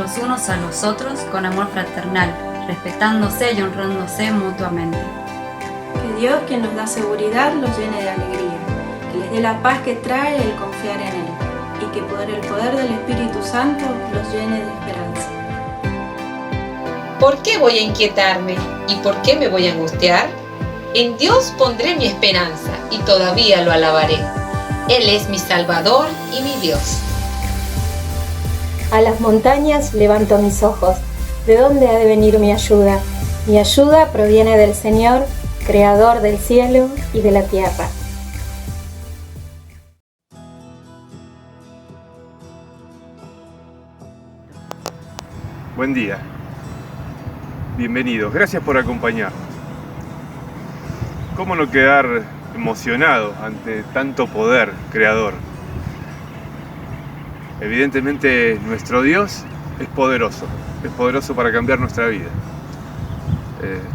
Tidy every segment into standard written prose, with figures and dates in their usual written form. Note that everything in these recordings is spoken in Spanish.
los unos a los otros con amor fraternal, respetándose y honrándose mutuamente. Que Dios, quien nos da seguridad, los llene de alegría, que les dé la paz que trae el confiar en Él, y que por el poder del Espíritu Santo los llene de esperanza. ¿Por qué voy a inquietarme? ¿Y por qué me voy a angustiar? En Dios pondré mi esperanza y todavía lo alabaré. Él es mi Salvador y mi Dios. A las montañas levanto mis ojos. ¿De dónde ha de venir mi ayuda? Mi ayuda proviene del Señor, Creador del cielo y de la tierra. Buen día. Bienvenidos. Gracias por acompañarnos. ¿Cómo no quedar emocionado ante tanto poder creador? Evidentemente nuestro Dios es poderoso para cambiar nuestra vida.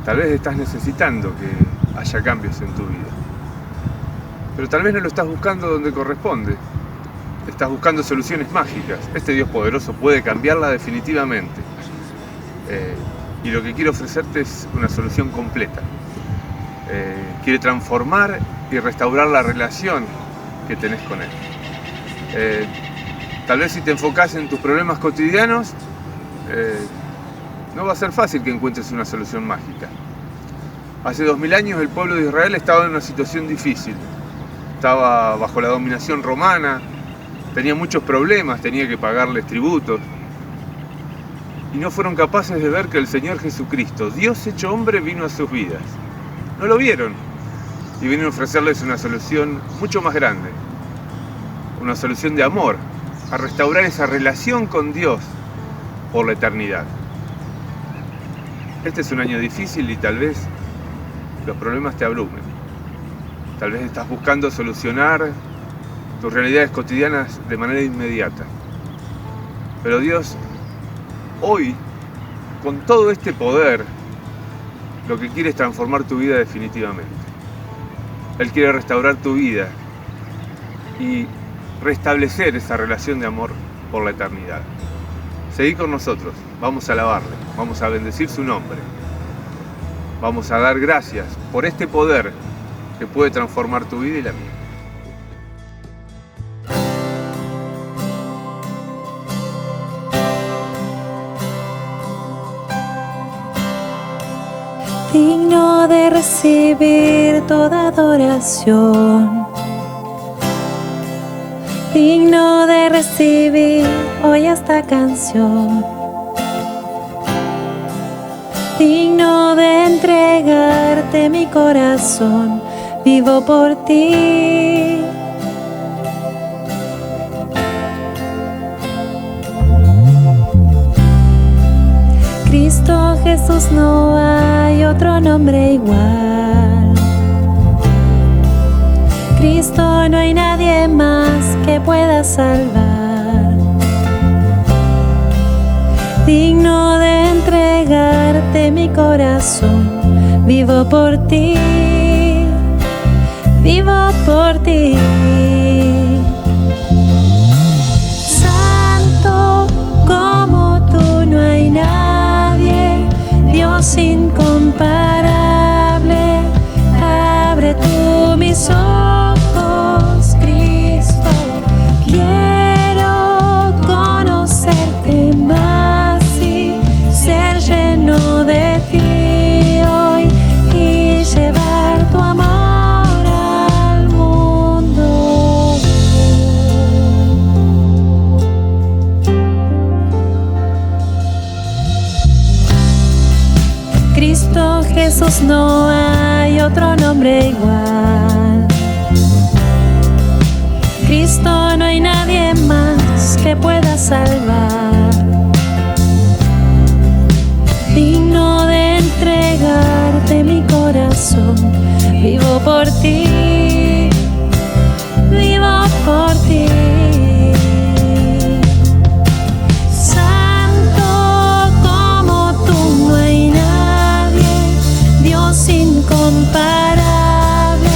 Tal vez estás necesitando que haya cambios en tu vida, pero tal vez no lo estás buscando donde corresponde. Estás buscando soluciones mágicas. Este Dios poderoso puede cambiarla definitivamente. Y lo que quiere ofrecerte es una solución completa. Quiere transformar y restaurar la relación que tenés con Él. Tal vez si te enfocás en tus problemas cotidianos, no va a ser fácil que encuentres una solución mágica. Hace 2000 años el pueblo de Israel estaba en una situación difícil. Estaba bajo la dominación romana, tenía muchos problemas, tenía que pagarles tributos. Y no fueron capaces de ver que el Señor Jesucristo, Dios hecho hombre, vino a sus vidas. No lo vieron y vinieron a ofrecerles una solución mucho más grande. Una solución de amor, a restaurar esa relación con Dios por la eternidad. Este es un año difícil y tal vez los problemas te abrumen. Tal vez estás buscando solucionar tus realidades cotidianas de manera inmediata. Pero Dios, hoy, con todo este poder, lo que quiere es transformar tu vida definitivamente. Él quiere restaurar tu vida y restablecer esa relación de amor por la eternidad. Seguí con nosotros, vamos a alabarle, vamos a bendecir su nombre. Vamos a dar gracias por este poder que puede transformar tu vida y la mía. Digno de recibir toda adoración, digno de recibir hoy esta canción, digno de entregarte mi corazón, vivo por ti. Cristo Jesús, no hay otro nombre igual. Cristo, no hay nadie más que pueda salvar. Digno de entregarte mi corazón, vivo por ti, vivo por ti. Santo como tú no hay nadie, Dios incomparable, abre tú mis ojos, Cristo, quiero conocerte más y ser lleno de ti hoy y llevar tu amor al mundo. Cristo Jesús, no hay otro nombre igual. Cristo, no hay nadie más que pueda salvar. Digno de entregarte mi corazón, vivo por ti, vivo por ti. Santo como tú no hay nadie, Dios incomparable,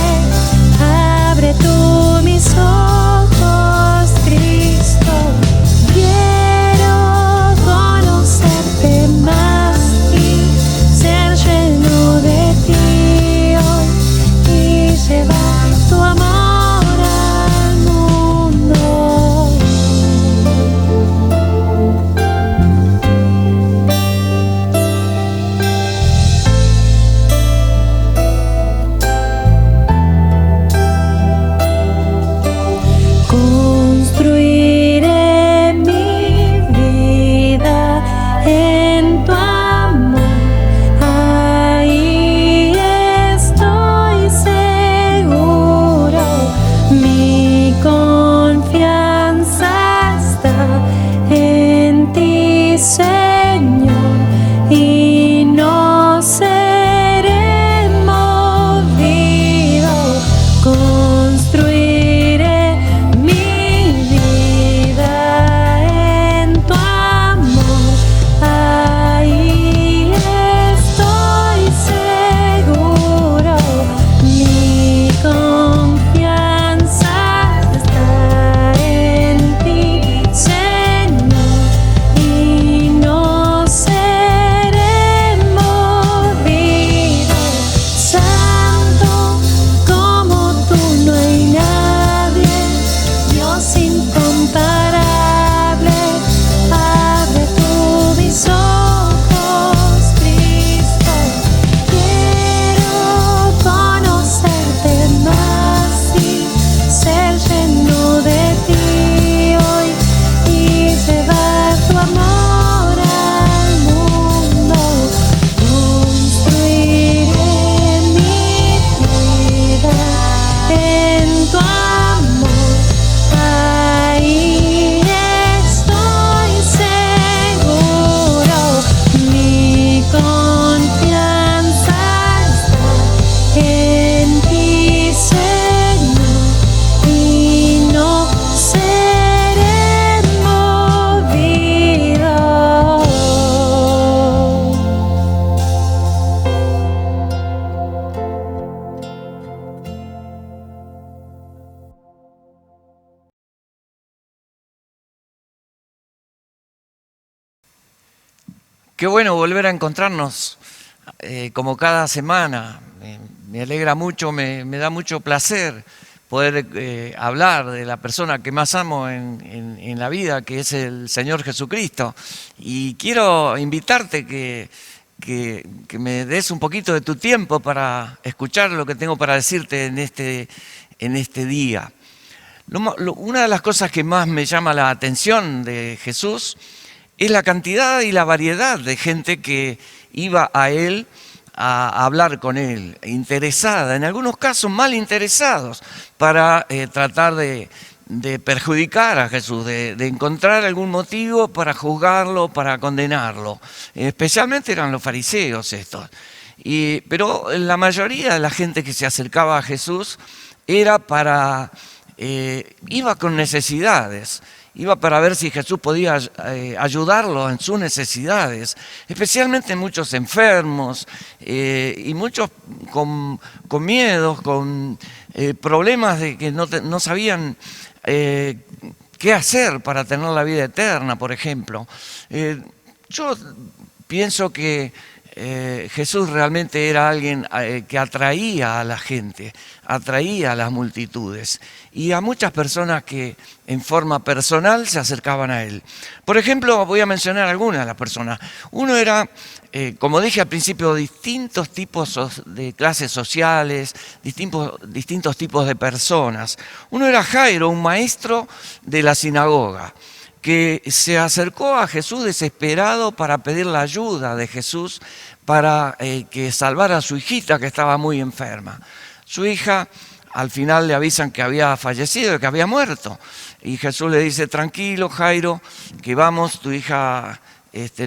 abre tú mis ojos, Cristo, quiero conocer Qué bueno volver a encontrarnos como cada semana. Me alegra mucho, me da mucho placer poder hablar de la persona que más amo en la vida, que es el Señor Jesucristo. Y quiero invitarte que me des un poquito de tu tiempo para escuchar lo que tengo para decirte en este día. Una de las cosas que más me llama la atención de Jesús es la cantidad y la variedad de gente que iba a Él a hablar con Él, interesada, en algunos casos mal interesados, para tratar de perjudicar a Jesús, de encontrar algún motivo para juzgarlo, para condenarlo. Especialmente eran los fariseos estos. Pero la mayoría de la gente que se acercaba a Jesús era iba con necesidades. Iba para ver si Jesús podía ayudarlo en sus necesidades, especialmente muchos enfermos y muchos con miedos, con problemas de que no sabían qué hacer para tener la vida eterna, por ejemplo. Yo pienso que Jesús realmente era alguien que atraía a la gente, atraía a las multitudes y a muchas personas que en forma personal se acercaban a Él. Por ejemplo, voy a mencionar algunas de las personas. Uno era, como dije al principio, distintos tipos de clases sociales, distintos tipos de personas. Uno era Jairo, un maestro de la sinagoga, que se acercó a Jesús desesperado para pedir la ayuda de Jesús para que salvara a su hijita que estaba muy enferma. Su hija, al final le avisan que había fallecido, que había muerto. Y Jesús le dice, tranquilo Jairo, que vamos, tu hija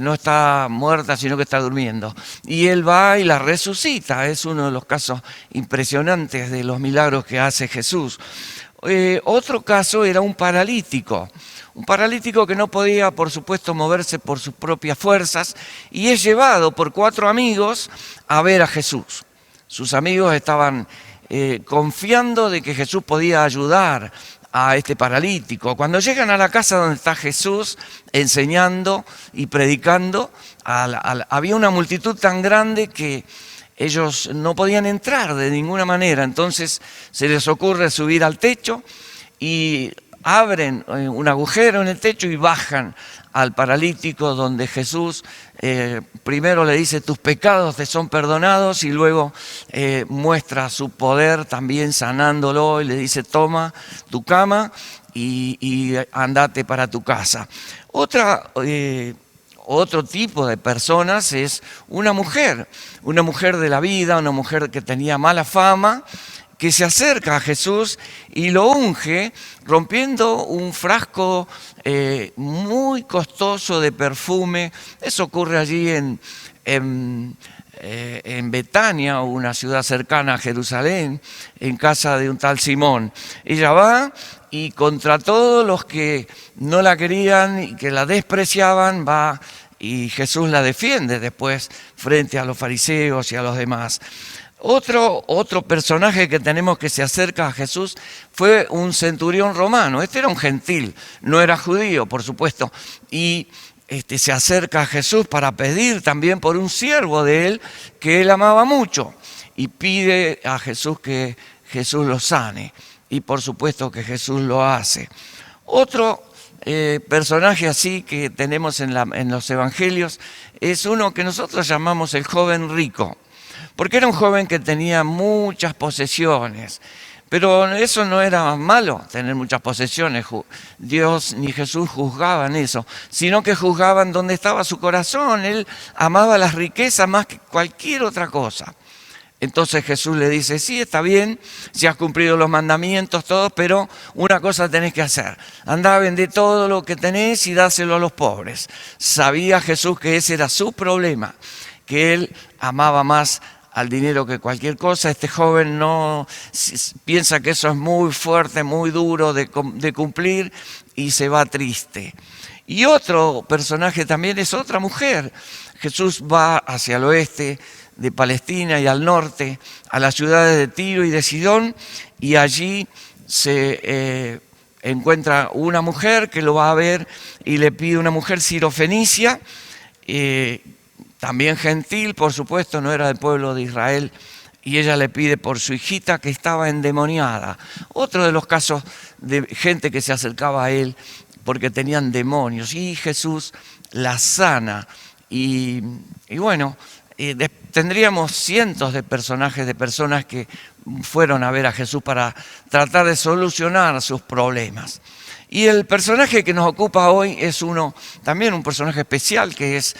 no está muerta, sino que está durmiendo. Y él va y la resucita. Es uno de los casos impresionantes de los milagros que hace Jesús. Otro caso era un paralítico que no podía, por supuesto, moverse por sus propias fuerzas y es llevado por 4 amigos a ver a Jesús. Sus amigos estaban confiando de que Jesús podía ayudar a este paralítico. Cuando llegan a la casa donde está Jesús enseñando y predicando, había una multitud tan grande que ellos no podían entrar de ninguna manera. Entonces se les ocurre subir al techo y abren un agujero en el techo y bajan al paralítico, donde Jesús primero le dice tus pecados te son perdonados y luego muestra su poder también sanándolo y le dice toma tu cama y andate para tu casa. Otro tipo de personas es una mujer de la vida, una mujer que tenía mala fama, que se acerca a Jesús y lo unge rompiendo un frasco muy costoso de perfume. Eso ocurre allí en Betania, una ciudad cercana a Jerusalén, en casa de un tal Simón. Ella va y contra todos los que no la querían y que la despreciaban, va y Jesús la defiende después frente a los fariseos y a los demás. Otro personaje que tenemos que se acerca a Jesús fue un centurión romano. Este era un gentil, no era judío, por supuesto, y se acerca a Jesús para pedir también por un siervo de él que él amaba mucho y pide a Jesús que Jesús lo sane y por supuesto que Jesús lo hace. Otro personaje así que tenemos en los evangelios es uno que nosotros llamamos el joven rico. Porque era un joven que tenía muchas posesiones, pero eso no era malo, tener muchas posesiones. Dios ni Jesús juzgaban eso, sino que juzgaban dónde estaba su corazón. Él amaba las riquezas más que cualquier otra cosa. Entonces Jesús le dice, sí, está bien, si has cumplido los mandamientos, todos, pero una cosa tenés que hacer. Andá, vendé todo lo que tenés y dáselo a los pobres. Sabía Jesús que ese era su problema, que él amaba más al dinero que cualquier cosa. Este joven no piensa que eso es muy fuerte, muy duro de cumplir y se va triste. Y otro personaje también es otra mujer. Jesús va hacia el oeste de Palestina y al norte, a las ciudades de Tiro y de Sidón, y allí se encuentra una mujer que lo va a ver y le pide, una mujer sirofenicia, también gentil, por supuesto, no era del pueblo de Israel, y ella le pide por su hijita que estaba endemoniada. Otro de los casos de gente que se acercaba a él porque tenían demonios, y Jesús la sana. Y bueno, tendríamos cientos de personajes, de personas que fueron a ver a Jesús para tratar de solucionar sus problemas. Y el personaje que nos ocupa hoy es también un personaje especial, que es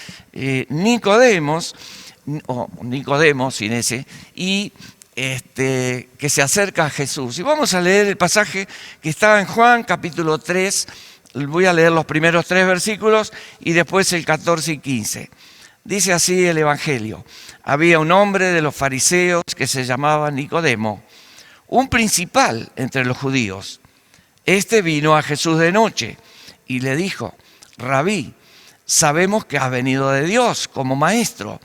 Nicodemo sin ese, y que se acerca a Jesús. Y vamos a leer el pasaje que está en Juan capítulo 3, voy a leer los primeros 3 versículos y después el 14 y 15. Dice así el Evangelio: había un hombre de los fariseos que se llamaba Nicodemo, un principal entre los judíos. Este vino a Jesús de noche y le dijo: Rabí, sabemos que has venido de Dios como maestro,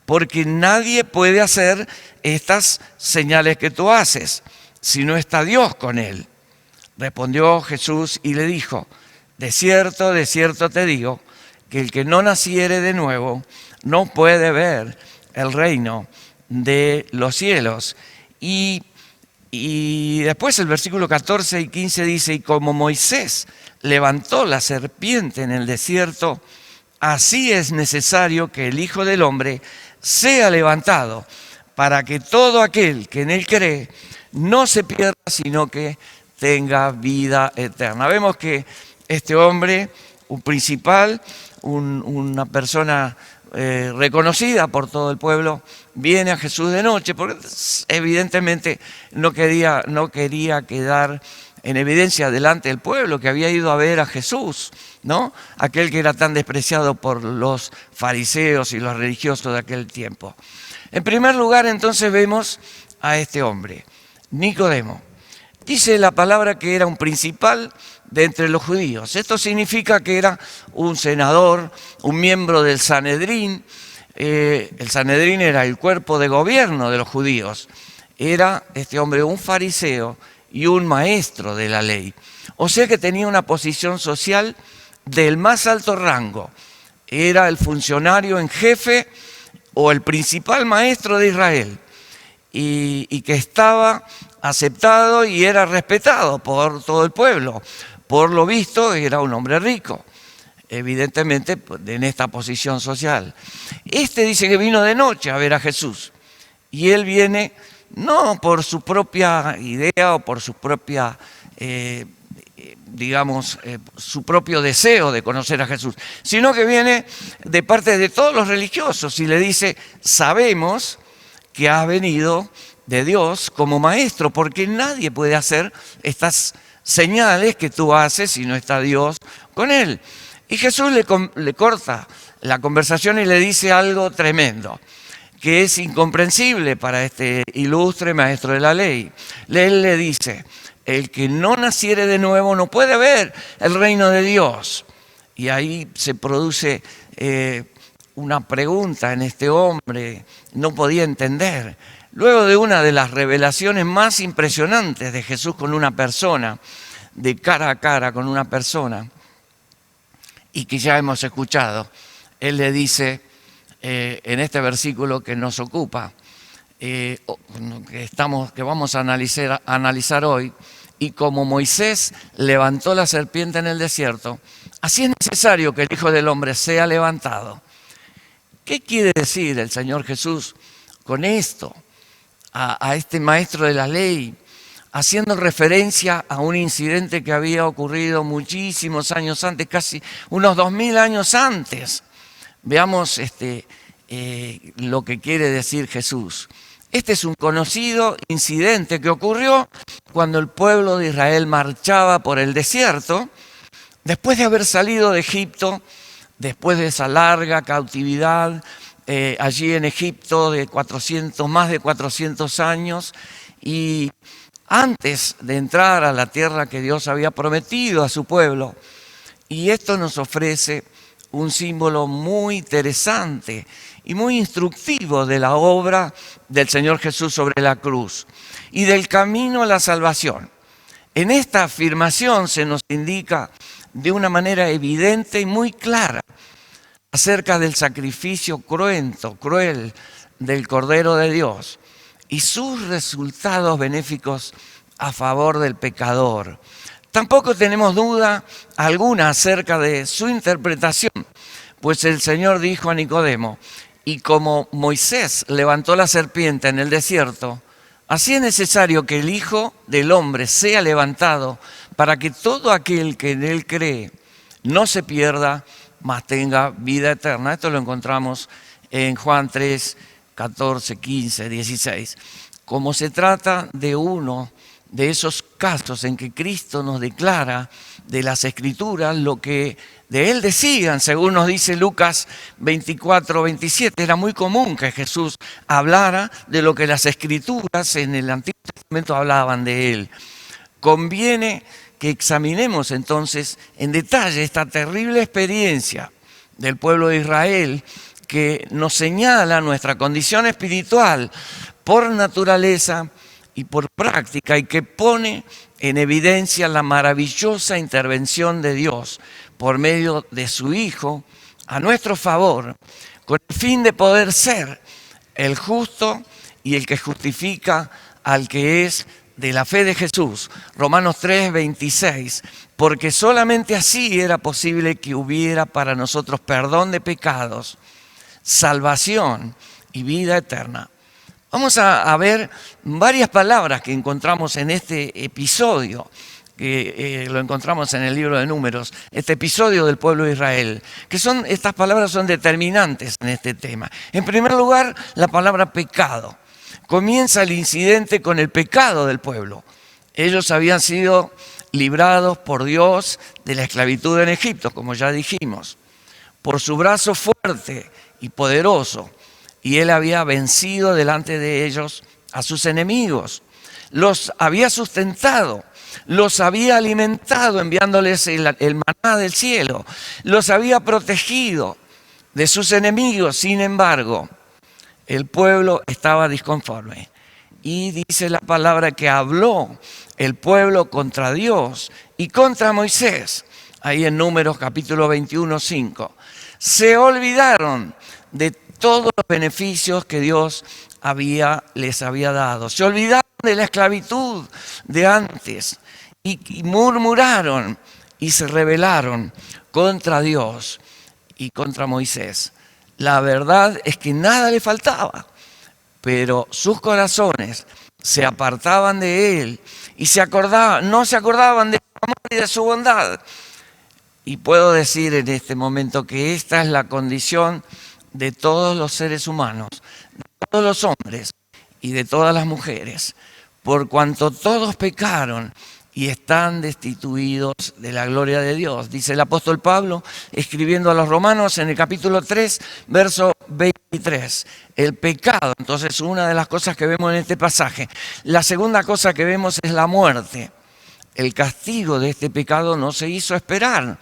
porque nadie puede hacer estas señales que tú haces si no está Dios con él. Respondió Jesús y le dijo: de cierto te digo, que el que no naciere de nuevo no puede ver el reino de los cielos. Y después el versículo 14 y 15 dice: y como Moisés levantó la serpiente en el desierto, así es necesario que el Hijo del Hombre sea levantado, para que todo aquel que en él cree no se pierda, sino que tenga vida eterna. Vemos que este hombre, un principal, una persona reconocida por todo el pueblo, viene a Jesús de noche, porque evidentemente no quería quedar en evidencia delante del pueblo que había ido a ver a Jesús, ¿no? Aquel que era tan despreciado por los fariseos y los religiosos de aquel tiempo. En primer lugar, entonces, vemos a este hombre, Nicodemo. Dice la palabra que era un principal de entre los judíos. Esto significa que era un senador, un miembro del Sanedrín. El Sanedrín era el cuerpo de gobierno de los judíos. Era este hombre un fariseo y un maestro de la ley. O sea que tenía una posición social del más alto rango. Era el funcionario en jefe o el principal maestro de Israel. Y que estaba aceptado y era respetado por todo el pueblo. Por lo visto, era un hombre rico, evidentemente en esta posición social. Este dice que vino de noche a ver a Jesús. Y él viene no por su propia idea o por su propia, su propio deseo de conocer a Jesús, sino que viene de parte de todos los religiosos y le dice: sabemos que has venido de Dios como maestro, porque nadie puede hacer estas señales que tú haces si no está Dios con él. Y Jesús le corta la conversación y le dice algo tremendo, que es incomprensible para este ilustre maestro de la ley. Él le dice: el que no naciere de nuevo no puede ver el reino de Dios. Y ahí se produce una pregunta en este hombre, no podía entender. Luego de una de las revelaciones más impresionantes de Jesús con una persona, de cara a cara con una persona, y que ya hemos escuchado, él le dice en este versículo que nos ocupa, que vamos a analizar hoy: y como Moisés levantó la serpiente en el desierto, así es necesario que el Hijo del Hombre sea levantado. ¿Qué quiere decir el Señor Jesús con esto? A este maestro de la ley, haciendo referencia a un incidente que había ocurrido muchísimos años antes, casi unos 2000 años antes. Veamos lo que quiere decir Jesús. Este es un conocido incidente que ocurrió cuando el pueblo de Israel marchaba por el desierto, después de haber salido de Egipto, después de esa larga cautividad allí en Egipto de más de 400 años, y antes de entrar a la tierra que Dios había prometido a su pueblo. Y esto nos ofrece un símbolo muy interesante y muy instructivo de la obra del Señor Jesús sobre la cruz y del camino a la salvación. En esta afirmación se nos indica de una manera evidente y muy clara acerca del sacrificio cruel del Cordero de Dios y sus resultados benéficos a favor del pecador. Tampoco tenemos duda alguna acerca de su interpretación, pues el Señor dijo a Nicodemo: y como Moisés levantó la serpiente en el desierto, así es necesario que el Hijo del Hombre sea levantado para que todo aquel que en él cree no se pierda, mas tenga vida eterna. Esto lo encontramos en Juan 3, 14, 15, 16. Como se trata de uno de esos casos en que Cristo nos declara de las Escrituras lo que de Él decían, según nos dice Lucas 24, 27. Era muy común que Jesús hablara de lo que las Escrituras en el Antiguo Testamento hablaban de Él. Conviene que examinemos entonces en detalle esta terrible experiencia del pueblo de Israel que nos señala nuestra condición espiritual por naturaleza y por práctica, y que pone en evidencia la maravillosa intervención de Dios por medio de su Hijo a nuestro favor, con el fin de poder ser el justo y el que justifica al que es de la fe de Jesús. Romanos 3, 26. Porque solamente así era posible que hubiera para nosotros perdón de pecados, salvación y vida eterna. Vamos a ver varias palabras que encontramos en este episodio, que lo encontramos en el libro de Números, este episodio del pueblo de Israel, estas palabras son determinantes en este tema. En primer lugar, la palabra pecado. Comienza el incidente con el pecado del pueblo. Ellos habían sido librados por Dios de la esclavitud en Egipto, como ya dijimos, por su brazo fuerte y poderoso. Y Él había vencido delante de ellos a sus enemigos. Los había sustentado, los había alimentado enviándoles el maná del cielo. Los había protegido de sus enemigos. Sin embargo, el pueblo estaba disconforme. Y dice la palabra que habló el pueblo contra Dios y contra Moisés. Ahí en Números capítulo 21, 5. Se olvidaron de todos los beneficios que Dios les había dado. Se olvidaron de la esclavitud de antes y murmuraron y se rebelaron contra Dios y contra Moisés. La verdad es que nada le faltaba, pero sus corazones se apartaban de Él y no se acordaban de su amor y de su bondad. Y puedo decir en este momento que esta es la condición de todos los seres humanos, de todos los hombres y de todas las mujeres, por cuanto todos pecaron y están destituidos de la gloria de Dios. Dice el apóstol Pablo, escribiendo a los Romanos en el capítulo 3, verso 23. El pecado, entonces, una de las cosas que vemos en este pasaje. La segunda cosa que vemos es la muerte. El castigo de este pecado no se hizo esperar.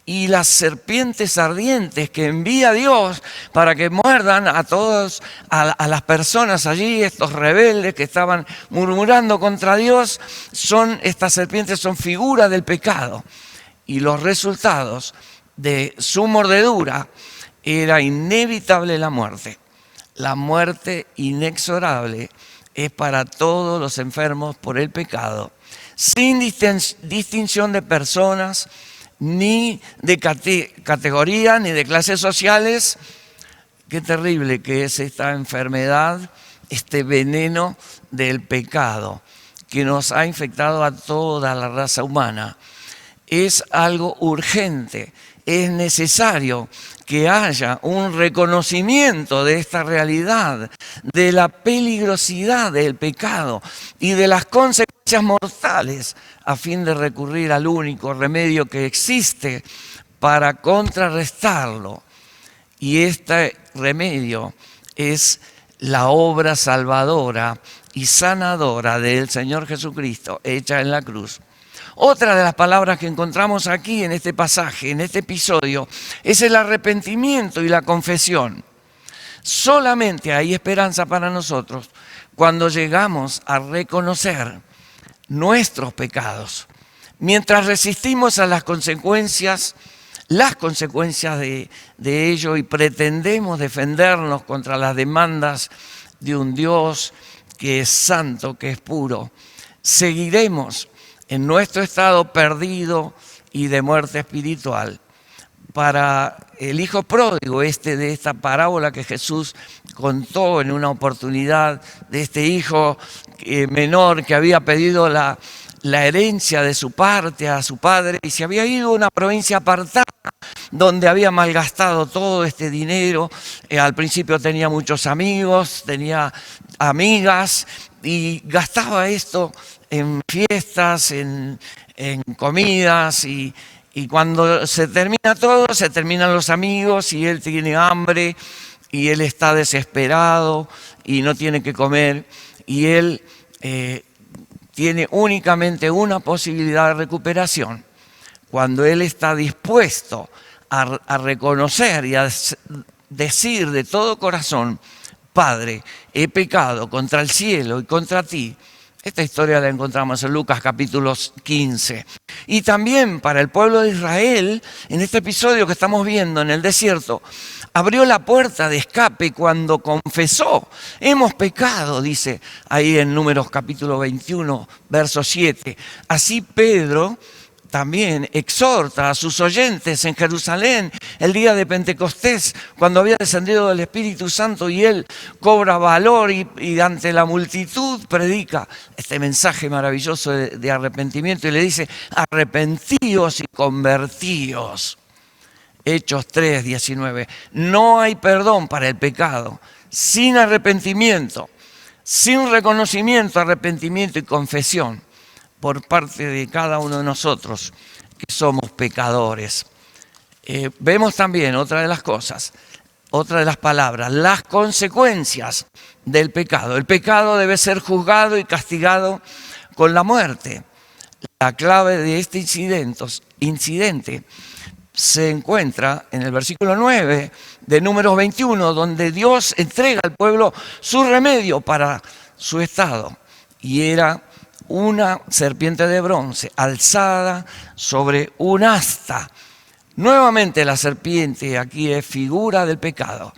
Y las serpientes ardientes que envía Dios para que muerdan a todas, a las personas allí, estos rebeldes que estaban murmurando contra Dios, estas serpientes son figuras del pecado. Y los resultados de su mordedura era inevitable la muerte. La muerte inexorable es para todos los enfermos por el pecado, sin distinción de personas, ni de categoría, ni de clases sociales. Qué terrible que es esta enfermedad, este veneno del pecado que nos ha infectado a toda la raza humana. Es algo urgente, es necesario que haya un reconocimiento de esta realidad, de la peligrosidad del pecado y de las consecuencias mortales, a fin de recurrir al único remedio que existe para contrarrestarlo. Y este remedio es la obra salvadora y sanadora del Señor Jesucristo, hecha en la cruz. Otra de las palabras que encontramos aquí en este pasaje, en este episodio, es el arrepentimiento y la confesión. Solamente hay esperanza para nosotros cuando llegamos a reconocer nuestros pecados. Mientras resistimos a las consecuencias, las consecuencias de ello y pretendemos defendernos contra las demandas de un Dios que es santo, que es puro, seguiremos en nuestro estado perdido y de muerte espiritual. Para el hijo pródigo de esta parábola que Jesús contó en una oportunidad, de este hijo menor que había pedido la herencia de su parte a su padre y se había ido a una provincia apartada donde había malgastado todo este dinero. Al principio tenía muchos amigos, tenía amigas y gastaba esto en fiestas, en comidas y cuando se termina todo, se terminan los amigos y él tiene hambre y él está desesperado y no tiene que comer y él tiene únicamente una posibilidad de recuperación cuando él está dispuesto a reconocer y a decir de todo corazón: Padre, he pecado contra el cielo y contra ti. Esta historia la encontramos en Lucas capítulo 15. Y también para el pueblo de Israel, en este episodio que estamos viendo en el desierto, abrió la puerta de escape cuando confesó: hemos pecado, dice ahí en Números capítulo 21, verso 7. Así Pedro también exhorta a sus oyentes en Jerusalén el día de Pentecostés, cuando había descendido el Espíritu Santo y él cobra valor y ante la multitud predica este mensaje maravilloso de arrepentimiento y le dice: arrepentíos y convertíos. Hechos 3, 19. No hay perdón para el pecado sin arrepentimiento, sin reconocimiento, arrepentimiento y confesión por parte de cada uno de nosotros que somos pecadores. Vemos también otra de las cosas, otra de las palabras, las consecuencias del pecado. El pecado debe ser juzgado y castigado con la muerte. La clave de este incidente se encuentra en el versículo 9 de Números 21, donde Dios entrega al pueblo su remedio para su estado, y era una serpiente de bronce alzada sobre un asta. Nuevamente la serpiente aquí es figura del pecado.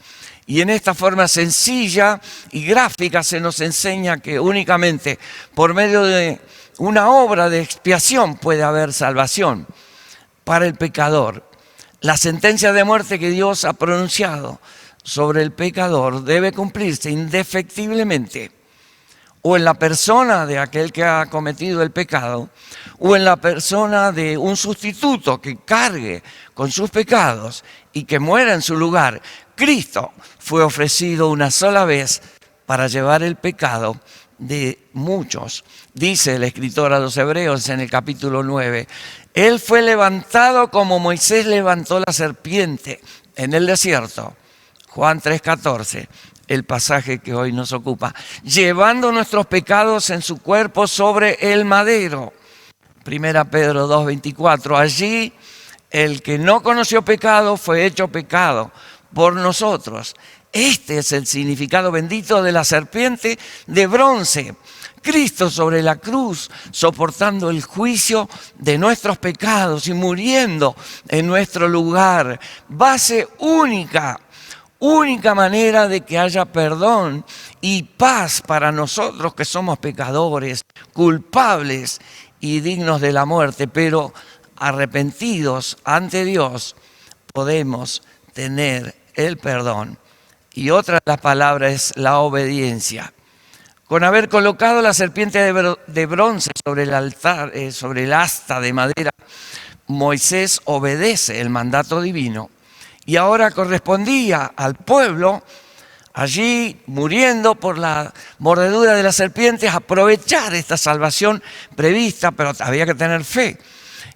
Y en esta forma sencilla y gráfica se nos enseña que únicamente por medio de una obra de expiación puede haber salvación para el pecador. La sentencia de muerte que Dios ha pronunciado sobre el pecador debe cumplirse indefectiblemente, o en la persona de aquel que ha cometido el pecado, o en la persona de un sustituto que cargue con sus pecados y que muera en su lugar. Cristo fue ofrecido una sola vez para llevar el pecado de muchos. Dice el escritor a los Hebreos en el capítulo 9, Él fue levantado como Moisés levantó la serpiente en el desierto. Juan 3:14. El pasaje que hoy nos ocupa, llevando nuestros pecados en su cuerpo sobre el madero. 1 Pedro 2:24, allí el que no conoció pecado fue hecho pecado por nosotros. Este es el significado bendito de la serpiente de bronce. Cristo sobre la cruz, soportando el juicio de nuestros pecados y muriendo en nuestro lugar. Base única manera de que haya perdón y paz para nosotros que somos pecadores, culpables y dignos de la muerte, pero arrepentidos ante Dios, podemos tener el perdón. Y otra de las palabras es la obediencia. Con haber colocado la serpiente de bronce sobre el altar, sobre el asta de madera, Moisés obedece el mandato divino. Y ahora correspondía al pueblo, allí muriendo por la mordedura de las serpientes, aprovechar esta salvación prevista, pero había que tener fe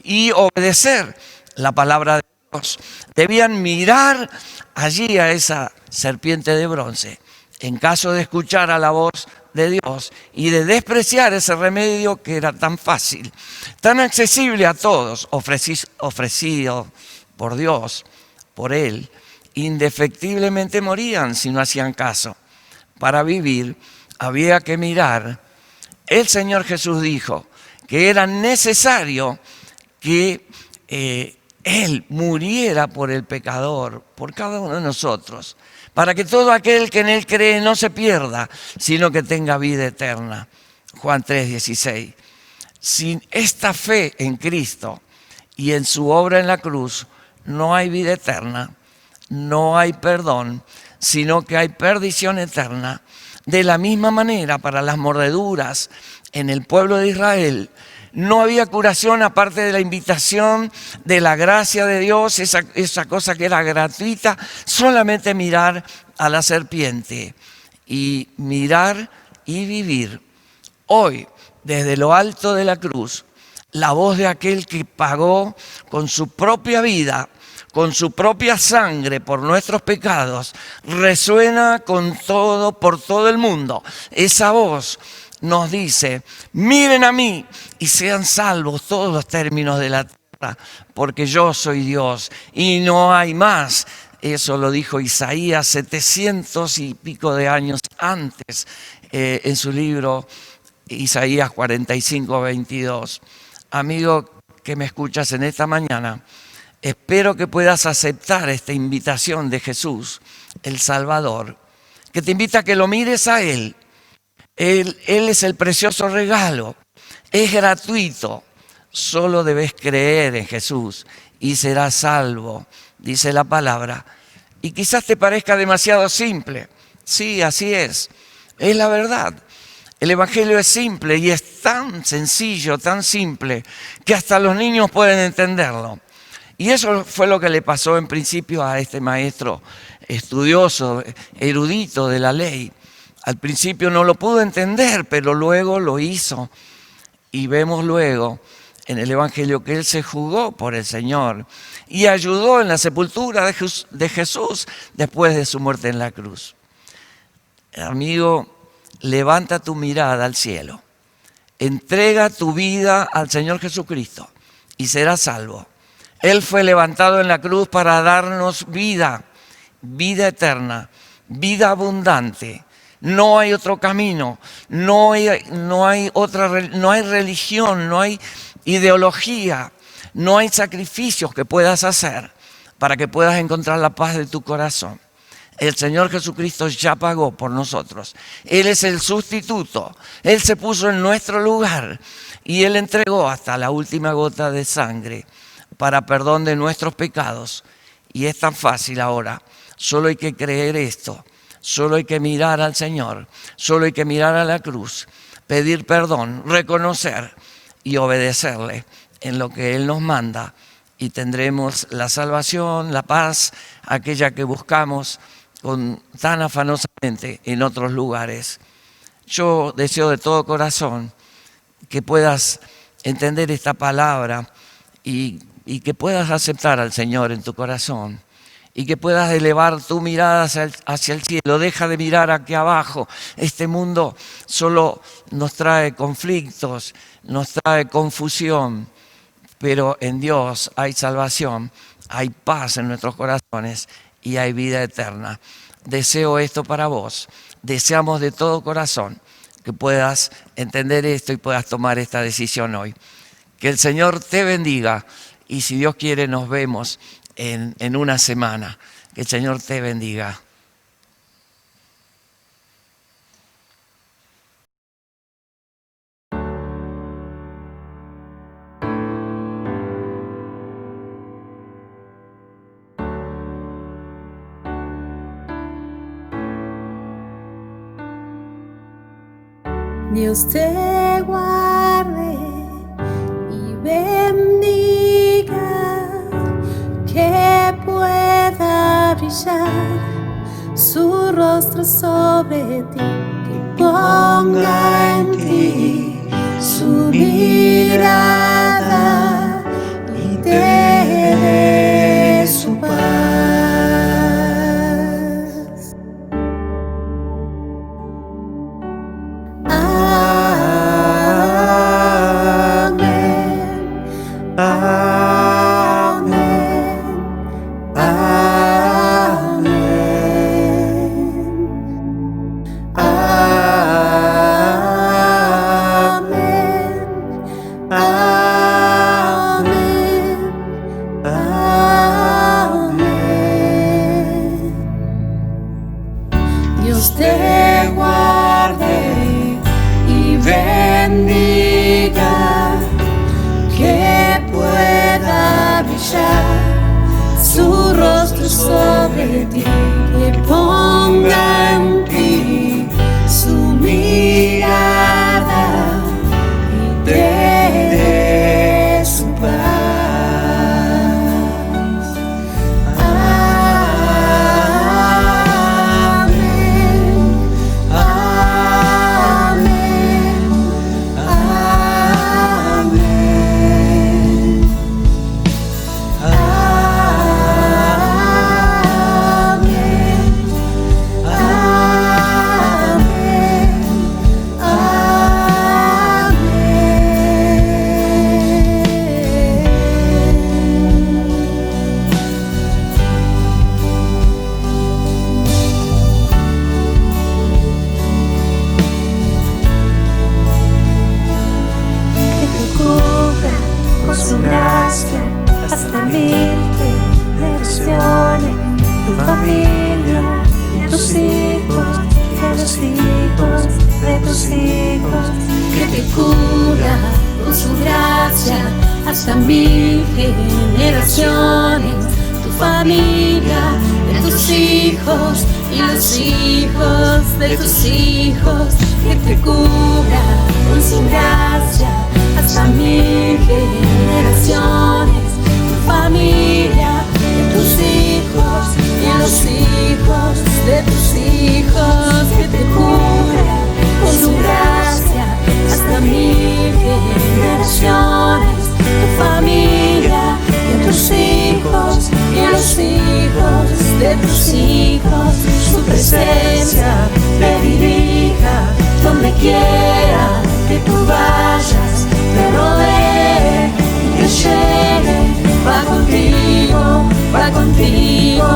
y obedecer la palabra de Dios. Debían mirar allí a esa serpiente de bronce. En caso de escuchar a la voz de Dios y de despreciar ese remedio que era tan fácil, tan accesible a todos, ofrecido por Dios, por Él, indefectiblemente morían si no hacían caso. Para vivir había que mirar. El Señor Jesús dijo que era necesario que Él muriera por el pecador, por cada uno de nosotros, para que todo aquel que en Él cree no se pierda, sino que tenga vida eterna. Juan 3:16. Sin esta fe en Cristo y en su obra en la cruz, no hay vida eterna, no hay perdón, sino que hay perdición eterna. De la misma manera, para las mordeduras en el pueblo de Israel, no había curación aparte de la invitación de la gracia de Dios, esa cosa que era gratuita, solamente mirar a la serpiente y mirar y vivir. Hoy, desde lo alto de la cruz, la voz de aquel que pagó con su propia vida, con su propia sangre por nuestros pecados, resuena por todo el mundo. Esa voz nos dice: miren a mí y sean salvos todos los términos de la tierra, porque yo soy Dios y no hay más. Eso lo dijo Isaías 700 y pico de años antes, en su libro Isaías 45:22. Amigo que me escuchas en esta mañana, espero que puedas aceptar esta invitación de Jesús, el Salvador, que te invita a que lo mires a Él. Él es el precioso regalo, es gratuito. Solo debes creer en Jesús y serás salvo, dice la palabra. Y quizás te parezca demasiado simple. Sí, así es la verdad. El Evangelio es simple y es tan sencillo, tan simple, que hasta los niños pueden entenderlo. Y eso fue lo que le pasó en principio a este maestro estudioso, erudito de la ley. Al principio no lo pudo entender, pero luego lo hizo. Y vemos luego en el Evangelio que él se jugó por el Señor y ayudó en la sepultura de Jesús después de su muerte en la cruz. Amigo, levanta tu mirada al cielo. Entrega tu vida al Señor Jesucristo y serás salvo. Él fue levantado en la cruz para darnos vida, vida eterna, vida abundante. No hay otro camino, no hay religión, no hay ideología, no hay sacrificios que puedas hacer para que puedas encontrar la paz de tu corazón. El Señor Jesucristo ya pagó por nosotros. Él es el sustituto. Él se puso en nuestro lugar y Él entregó hasta la última gota de sangre para perdón de nuestros pecados. Y es tan fácil ahora. Solo hay que creer esto. Solo hay que mirar al Señor. Solo hay que mirar a la cruz, pedir perdón, reconocer y obedecerle en lo que Él nos manda. Y tendremos la salvación, la paz, aquella que buscamos tan afanosamente en otros lugares. Yo deseo de todo corazón que puedas entender esta palabra y que puedas aceptar al Señor en tu corazón y que puedas elevar tu mirada hacia el cielo. Deja de mirar aquí abajo. Este mundo solo nos trae conflictos, nos trae confusión, pero en Dios hay salvación, hay paz en nuestros corazones y hay vida eterna. Deseo esto para vos. Deseamos de todo corazón que puedas entender esto y puedas tomar esta decisión hoy. Que el Señor te bendiga y si Dios quiere nos vemos en una semana. Que el Señor te bendiga. Dios te guarde y bendiga, que pueda brillar su rostro sobre ti, que ponga en ti su mirada y te dé su paz. sobre ti, que ponga en ti su mirada y te dé su paz. Hasta mil generaciones, tu familia, de tus hijos, de los hijos, de tus hijos, que te cubra con su gracia hasta mil generaciones, tu familia, de tus hijos y los hijos de tus hijos, que te cubra con su gracia hasta mil generaciones, tu familia, de tus hijos y los hijos de tus hijos, que te cubra con su gracia hasta mil generaciones, tu familia, de tus hijos y los hijos de tus hijos, su presencia te dirija donde quiera que tú vayas, te rodee y te llene, va contigo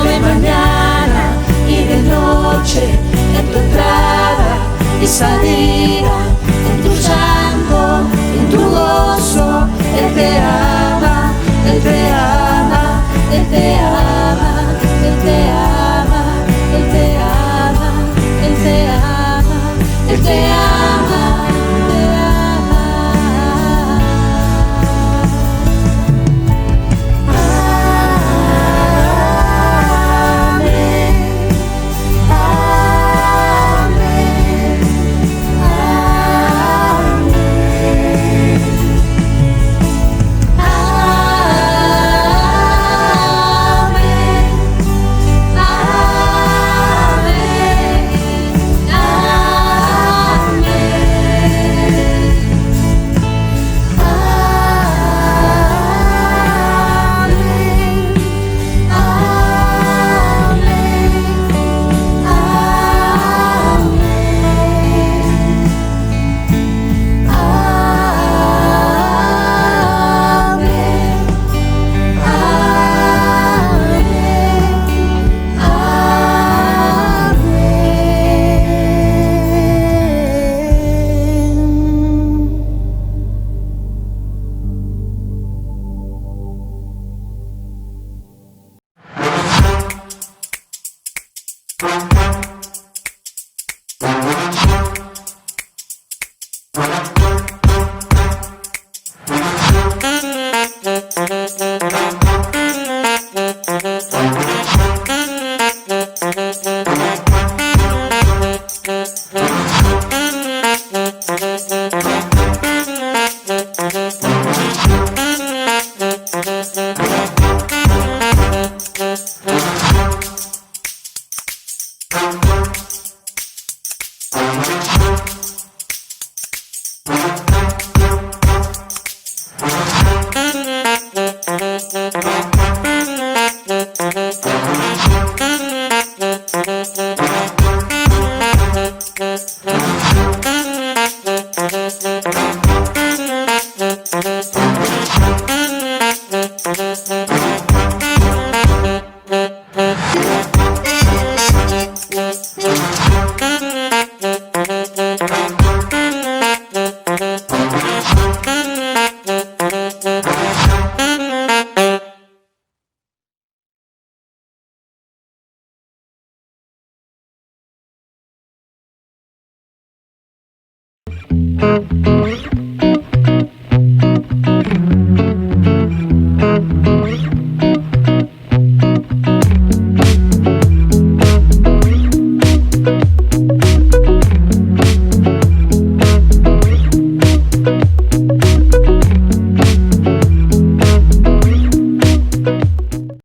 de mañana y de noche, en tu entrada y salida, en tu llanto, en tu gozo, Él te ama, Él te ama, Él te ama, Él te ama, Él te ama, Él te ama, Él te ama. Thank you.